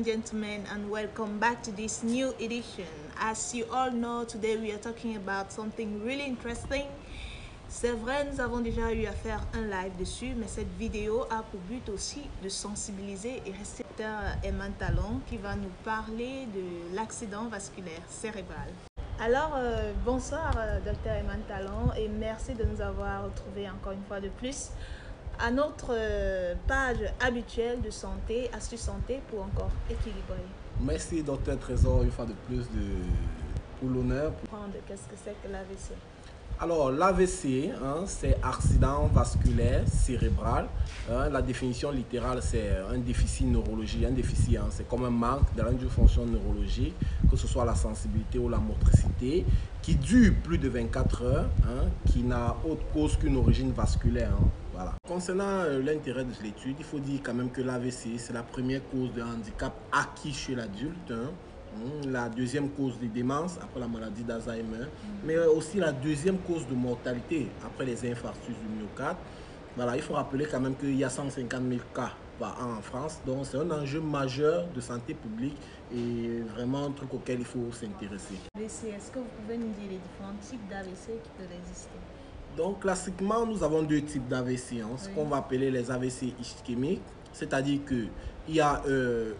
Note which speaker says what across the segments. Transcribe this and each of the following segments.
Speaker 1: and gentlemen, and welcome back to this new edition. As you all know, today we are talking about something really interesting. C'est vrai, nous avons déjà eu à faire un live dessus, mais cette vidéo a pour but aussi de sensibiliser et rester Eman Talon qui va nous parler de l'accident vasculaire cérébral. Alors, bonsoir Dr Eman Talon et merci de nous avoir retrouvés encore une fois de plus à notre page habituelle de santé, astuces santé pour encore équilibrer.
Speaker 2: Merci Dr Trésor une fois de plus pour l'honneur.
Speaker 1: Qu'est-ce que c'est que l'AVC?
Speaker 2: Alors l'AVC, c'est accident vasculaire cérébral. La définition littérale, c'est un déficit neurologique. Un déficit, c'est comme un manque dans une fonction neurologique, que ce soit la sensibilité ou la motricité, qui dure plus de 24 heures, qui n'a autre cause qu'une origine vasculaire. Voilà. Concernant l'intérêt de l'étude, il faut dire quand même que l'AVC, c'est la première cause de handicap acquis chez l'adulte. La deuxième cause de démence après la maladie d'Alzheimer, mais aussi la deuxième cause de mortalité après les infarctus du myocarde. Voilà, il faut rappeler quand même qu'il y a 150 000 cas par an en France, donc c'est un enjeu majeur de santé publique et vraiment un truc auquel il faut s'intéresser.
Speaker 1: Est-ce que vous pouvez nous dire les différents types d'AVC qui peuvent exister?
Speaker 2: Donc classiquement, nous avons deux types d'AVC, ce qu'on va appeler les AVC ischémiques, c'est-à-dire qu'il y a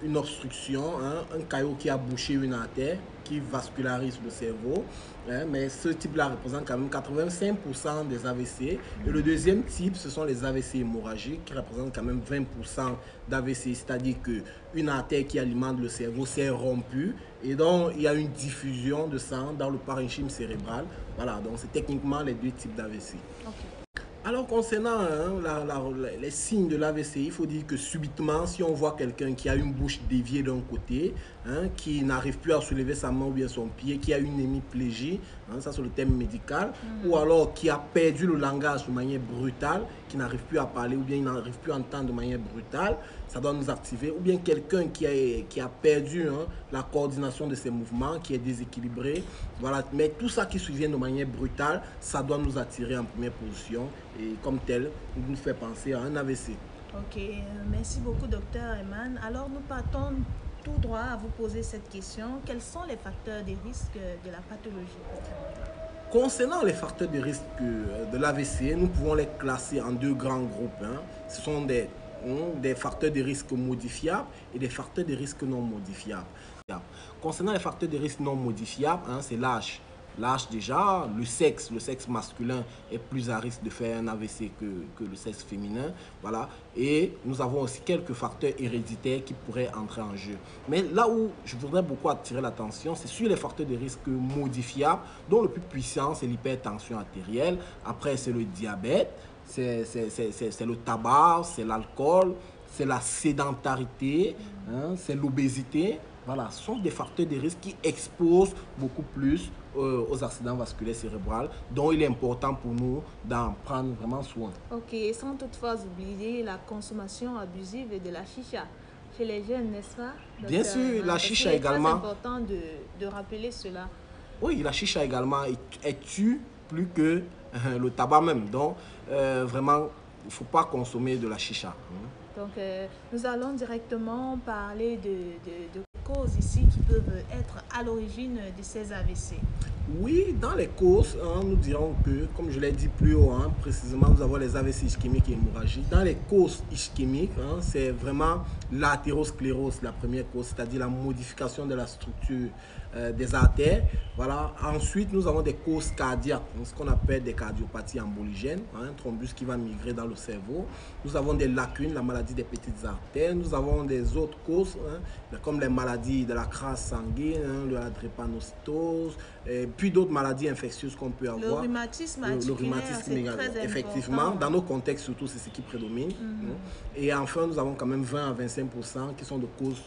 Speaker 2: une obstruction, un caillot qui a bouché une artère, qui vascularise le cerveau, mais ce type-là représente quand même 85% des AVC. Et le deuxième type, ce sont les AVC hémorragiques, qui représentent quand même 20% d'AVC, c'est-à-dire qu'une artère qui alimente le cerveau s'est rompue, et donc il y a une diffusion de sang dans le parenchyme cérébral. Voilà, donc c'est techniquement les deux types d'AVC.
Speaker 1: Okay.
Speaker 2: Alors concernant les signes de l'AVC, il faut dire que subitement, si on voit quelqu'un qui a une bouche déviée d'un côté, qui n'arrive plus à soulever sa main ou bien son pied, qui a une hémiplégie, ça c'est le terme médical, ou alors qui a perdu le langage de manière brutale, qui n'arrive plus à parler ou bien il n'arrive plus à entendre de manière brutale, ça doit nous activer, ou bien quelqu'un qui a perdu la coordination de ses mouvements, qui est déséquilibré, voilà. Mais tout ça qui survient de manière brutale, ça doit nous attirer en première position et comme tel, nous fait penser à un AVC.
Speaker 1: Ok, merci beaucoup docteur Eman. Alors nous partons tout droit à vous poser cette question. Quels sont les facteurs de risque de la pathologie?
Speaker 2: Concernant les facteurs de risque de l'AVC, nous pouvons les classer en deux grands groupes. Ce sont des facteurs de risque modifiables et des facteurs de risque non modifiables. Concernant les facteurs de risque non modifiables, c'est l'âge. L'âge déjà, le sexe masculin est plus à risque de faire un AVC que le sexe féminin. Voilà. Et nous avons aussi quelques facteurs héréditaires qui pourraient entrer en jeu. Mais là où je voudrais beaucoup attirer l'attention, c'est sur les facteurs de risque modifiables, dont le plus puissant, c'est l'hypertension artérielle. Après, c'est le diabète, c'est le tabac, c'est l'alcool, c'est la sédentarité, c'est l'obésité. Voilà, ce sont des facteurs de risque qui exposent beaucoup plus aux accidents vasculaires cérébraux, dont il est important pour nous d'en prendre vraiment soin.
Speaker 1: Ok, sans toutefois oublier la consommation abusive de la chicha chez les jeunes, n'est-ce pas? Donc,
Speaker 2: bien sûr, la chicha également.
Speaker 1: C'est important de rappeler cela.
Speaker 2: Oui, la chicha également tue plus que le tabac même. Donc, vraiment, il ne faut pas consommer de la chicha.
Speaker 1: Donc, nous allons directement parler de causes ici qui peuvent être à l'origine de ces AVC.
Speaker 2: Oui, dans les causes, nous dirons que, comme je l'ai dit plus haut, précisément, nous avons les AVC ischémiques et hémorragiques. Dans les causes ischémiques, c'est vraiment l'athérosclérose, la première cause, c'est-à-dire la modification de la structure des artères. Voilà. Ensuite, nous avons des causes cardiaques, ce qu'on appelle des cardiopathies emboligènes, un thrombus qui va migrer dans le cerveau. Nous avons des lacunes, la maladie des petites artères. Nous avons des autres causes, comme les maladies de la crasse sanguine, la drépanocytose, puis d'autres maladies infectieuses qu'on peut avoir.
Speaker 1: Le rhumatisme articulaire, c'est très
Speaker 2: effectivement,
Speaker 1: important.
Speaker 2: dans nos contextes surtout, c'est ce qui prédomine. Et enfin, nous avons quand même 20 à 25% qui sont de causes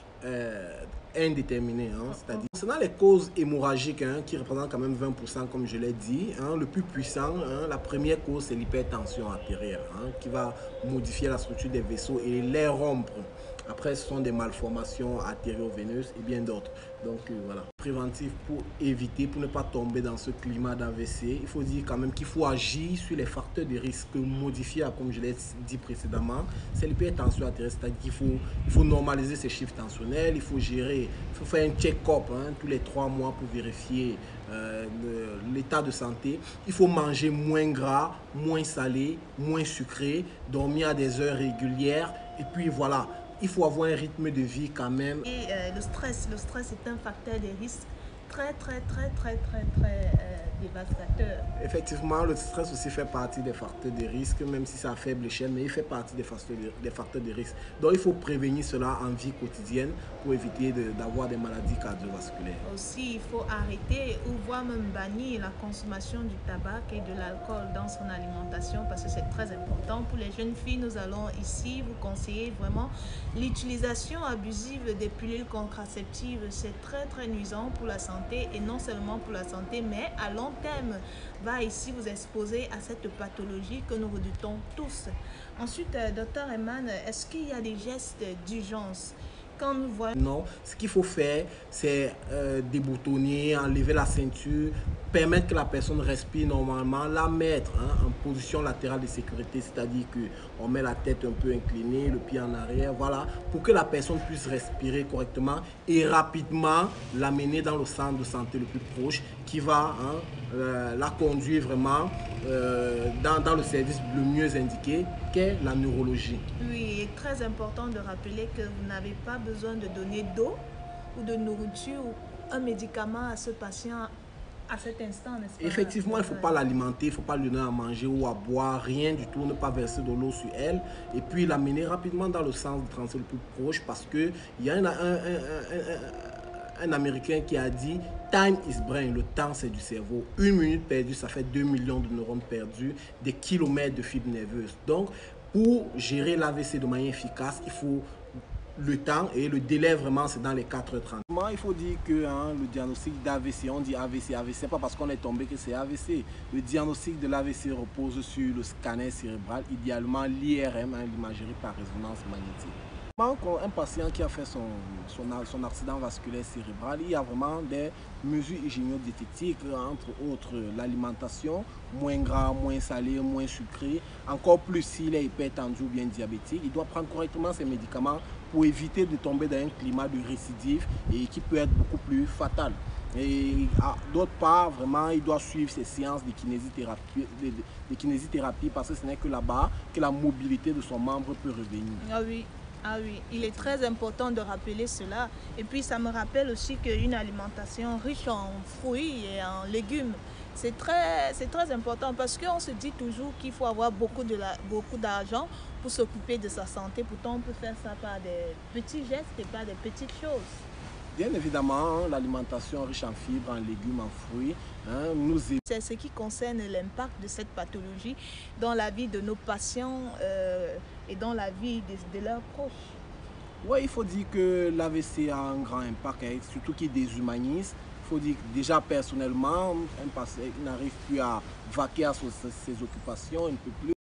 Speaker 2: indéterminées. C'est-à-dire, concernant les causes hémorragiques, qui représentent quand même 20%, comme je l'ai dit, le plus puissant, la première cause, c'est l'hypertension artérielle, qui va modifier la structure des vaisseaux et les rompre. Après, ce sont des malformations artério-veineuses et bien d'autres. Donc voilà. Préventif pour éviter, pour ne pas tomber dans ce climat d'AVC, il faut dire quand même qu'il faut agir sur les facteurs de risque modifiables, comme je l'ai dit précédemment. C'est l'hypertension artérielle, c'est-à-dire qu'il faut normaliser ses chiffres tensionnels, il faut gérer, il faut faire un check-up tous les 3 mois pour vérifier l'état de santé. Il faut manger moins gras, moins salé, moins sucré, dormir à des heures régulières et puis voilà. Il faut avoir un rythme de vie quand même.
Speaker 1: Et le stress est un facteur de risque très dévastateur.
Speaker 2: Effectivement, le stress aussi fait partie des facteurs de risque, même si c'est à faible échelle, mais il fait partie des facteurs de risque. Donc il faut prévenir cela en vie quotidienne pour éviter d'avoir des maladies cardiovasculaires.
Speaker 1: Aussi, il faut arrêter ou voire même bannir la consommation du tabac et de l'alcool dans son alimentation parce que c'est très important. Pour les jeunes filles, nous allons ici vous conseiller vraiment l'utilisation abusive des pilules contraceptives. C'est très nuisant pour la santé et non seulement pour la santé, mais à long terme va ici vous exposer à cette pathologie que nous redoutons tous. Ensuite, Dr Eman, est-ce qu'il y a des gestes d'urgence quand nous voyons...
Speaker 2: Non, ce qu'il faut faire, c'est déboutonner, enlever la ceinture, permettre que la personne respire normalement, la mettre en position latérale de sécurité, c'est-à-dire qu'on met la tête un peu inclinée, le pied en arrière, voilà, pour que la personne puisse respirer correctement et rapidement l'amener dans le centre de santé le plus proche qui va la conduire vraiment dans le service le mieux indiqué qu'est la neurologie.
Speaker 1: Oui, il est très important de rappeler que vous n'avez pas besoin de donner d'eau ou de nourriture ou un médicament à ce patient à cet instant, n'est-ce pas?
Speaker 2: Effectivement, il ne faut pas l'alimenter, il ne faut pas lui donner à manger ou à boire, rien du tout, ne pas verser de l'eau sur elle et puis l'amener rapidement dans le centre de transport le plus proche parce qu'il y a un Américain qui a dit « Time is brain », le temps c'est du cerveau. 1 minute perdue, ça fait 2 millions de neurones perdus, des kilomètres de fibres nerveuses. Donc, pour gérer l'AVC de manière efficace, il faut le temps et le délai vraiment c'est dans les 4h30. Il faut dire que le diagnostic d'AVC, on dit AVC, AVC pas parce qu'on est tombé que c'est AVC. Le diagnostic de l'AVC repose sur le scanner cérébral, idéalement l'IRM, l'imagerie par résonance magnétique. Un patient qui a fait son accident vasculaire cérébral, il y a vraiment des mesures hygiéno-diététiques, entre autres l'alimentation, moins gras, moins salé, moins sucré. Encore plus s'il est hypertendu ou bien diabétique, il doit prendre correctement ses médicaments pour éviter de tomber dans un climat de récidive et qui peut être beaucoup plus fatal. Et d'autre part, vraiment, il doit suivre ses séances de kinésithérapie parce que ce n'est que là-bas que la mobilité de son membre peut revenir.
Speaker 1: Ah oui, il est très important de rappeler cela. Et puis ça me rappelle aussi qu'une alimentation riche en fruits et en légumes, c'est très important parce qu'on se dit toujours qu'il faut avoir beaucoup d'argent pour s'occuper de sa santé. Pourtant, on peut faire ça par des petits gestes et par des petites choses.
Speaker 2: Bien évidemment, l'alimentation riche en fibres, en légumes, en fruits,
Speaker 1: c'est ce qui concerne l'impact de cette pathologie dans la vie de nos patients et dans la vie de leurs proches.
Speaker 2: Oui, il faut dire que l'AVC a un grand impact, surtout qu'il déshumanise. Il faut dire que déjà personnellement, un patient n'arrive plus à vaquer à ses occupations, il ne peut plus.